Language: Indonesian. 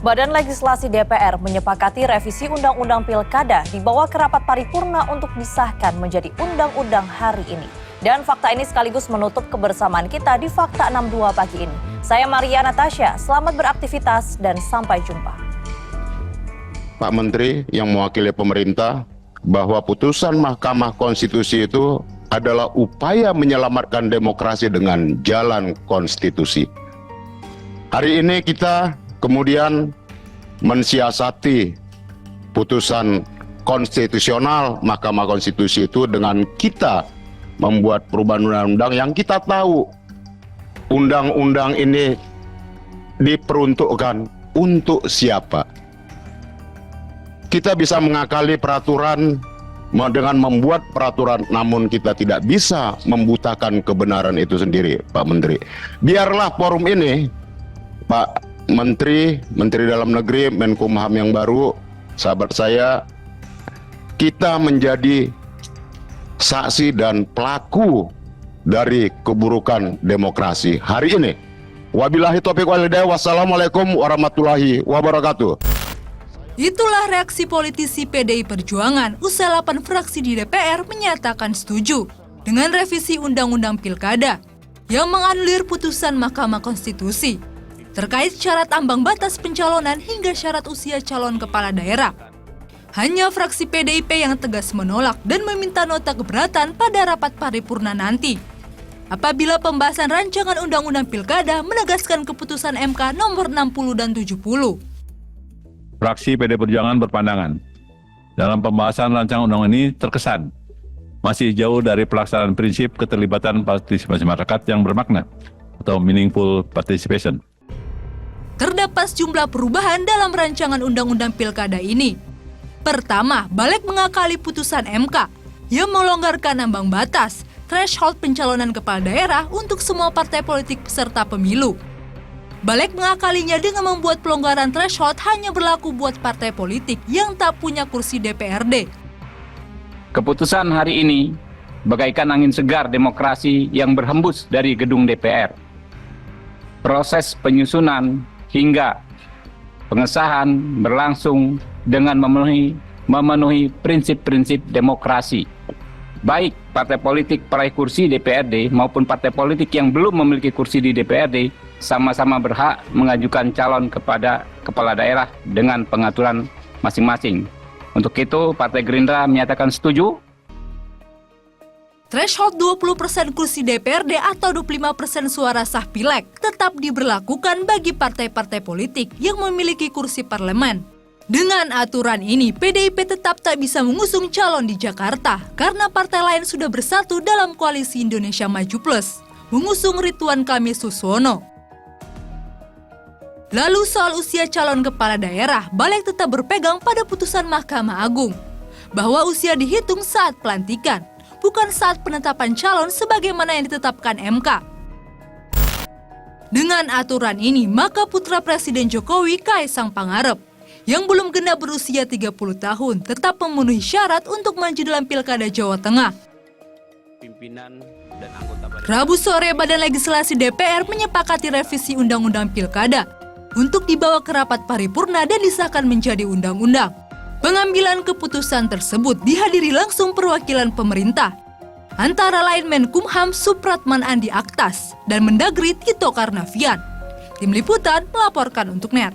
Badan Legislasi DPR menyepakati revisi Undang-Undang Pilkada dibawa ke rapat paripurna untuk disahkan menjadi undang-undang hari ini. Dan fakta ini sekaligus menutup kebersamaan kita di Fakta 62 pagi ini. Saya Maria Natasha, selamat beraktivitas dan sampai jumpa. Pak Menteri yang mewakili pemerintah, bahwa putusan Mahkamah Konstitusi itu adalah upaya menyelamatkan demokrasi dengan jalan konstitusi. Hari ini kita kemudian mensiasati putusan konstitusional Mahkamah Konstitusi itu dengan kita membuat perubahan undang-undang yang kita tahu undang-undang ini diperuntukkan untuk siapa. Kita bisa mengakali peraturan dengan membuat peraturan, namun kita tidak bisa membutakan kebenaran itu sendiri, Pak Menteri. Biarlah forum ini, Pak Menteri Dalam Negeri, Menkumham yang baru, sahabat saya, kita menjadi saksi dan pelaku dari keburukan demokrasi hari ini. Wabillahi taufiq wal hidayah. Wassalamualaikum warahmatullahi wabarakatuh. Itulah reaksi politisi PDI Perjuangan usai 8 fraksi di DPR menyatakan setuju dengan revisi Undang-Undang Pilkada yang menganulir putusan Mahkamah Konstitusi terkait syarat ambang batas pencalonan hingga syarat usia calon kepala daerah. Hanya fraksi PDIP yang tegas menolak dan meminta nota keberatan pada rapat paripurna nanti. Apabila pembahasan rancangan Undang-Undang Pilkada menegaskan keputusan MK nomor 60 dan 70. Fraksi PD Perjuangan berpandangan, dalam pembahasan rancangan undang ini terkesan masih jauh dari pelaksanaan prinsip keterlibatan partisipasi masyarakat yang bermakna atau meaningful participation. Terdapat sejumlah perubahan dalam rancangan Undang-Undang Pilkada ini. Pertama, balik mengakali putusan MK yang melonggarkan ambang batas threshold pencalonan kepala daerah untuk semua partai politik peserta pemilu. Balik mengakalinya dengan membuat pelonggaran threshold hanya berlaku buat partai politik yang tak punya kursi DPRD. Keputusan hari ini bagaikan angin segar demokrasi yang berhembus dari gedung DPR. Proses penyusunan hingga pengesahan berlangsung dengan memenuhi prinsip-prinsip demokrasi. Baik partai politik peraih kursi DPRD maupun partai politik yang belum memiliki kursi di DPRD sama-sama berhak mengajukan calon kepada kepala daerah dengan pengaturan masing-masing. Untuk itu, Partai Gerindra menyatakan setuju. Threshold 20% kursi DPRD atau 25% suara sah pileg tetap diberlakukan bagi partai-partai politik yang memiliki kursi parlemen. Dengan aturan ini, PDIP tetap tak bisa mengusung calon di Jakarta karena partai lain sudah bersatu dalam koalisi Indonesia Maju Plus, mengusung Ridwan Kamil Suswono. Lalu soal usia calon kepala daerah, balik tetap berpegang pada putusan Mahkamah Agung, bahwa usia dihitung saat pelantikan, bukan saat penetapan calon sebagaimana yang ditetapkan MK. Dengan aturan ini, maka putra Presiden Jokowi, Kaisang Pangarep, yang belum genap berusia 30 tahun, tetap memenuhi syarat untuk maju dalam Pilkada Jawa Tengah. Rabu sore, Badan Legislasi DPR menyepakati revisi Undang-Undang Pilkada untuk dibawa ke rapat paripurna dan disahkan menjadi undang-undang. Pengambilan keputusan tersebut dihadiri langsung perwakilan pemerintah, antara lain Menkumham Supratman Andi Aktas dan Mendagri Tito Karnavian. Tim Liputan melaporkan untuk NET.